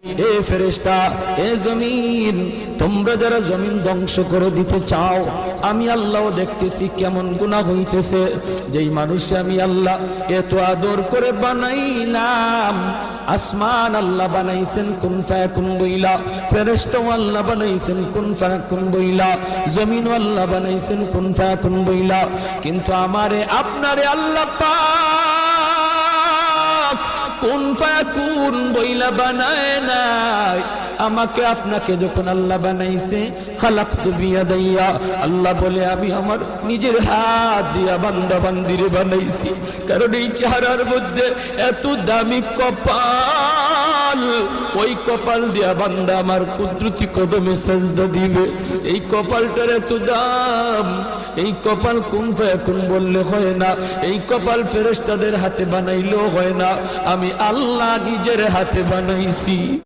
এ ফেরেশতা, এ জমিন, তোমরা যারা জমিন ধ্বংস করে দিতে চাও, আমি আল্লাহ দেখতেছি কেমন গুনাহ হইতেছে। যেই মানুষে আমি আল্লাহ এত আদর করে বানাইলাম, আসমান আল্লাহ বানাইছেন কুন ফায়াকুন বইলা, ফেরেশতাও আল্লাহ বানাইছেন কুন ফায়াকুন বইলা, জমিনও আল্লাহ বানাইছেন কুন ফায়াকুন বইলা, কিন্তু আমারে আপনারে আল্লাহ পাক কুন ফায়াকুন বইলা বানায় নাই। আমাকে আপনাকে যখন আল্লাহ বানাইছে, খালাকতু বিয়াদাইয়া, আল্লাহ বলে আমি আমার নিজের হাত দিয়া বান্দা বান্দিরে বানাইছি। কারণ এই চেহারার মধ্যে এত দামি কপাল, ওই কপাল দিয়া বান্দা আমার কুদরতি কদমে সাজদা দিবে। এই কপালটার এত দাম, এই কপাল কুন ফায়াকুন বললে হয় না, এই কপাল ফেরেশতাদের হাতে বানাইলেও হয় না, আমি আল্লাহ নিজের হাতে বানাইছি।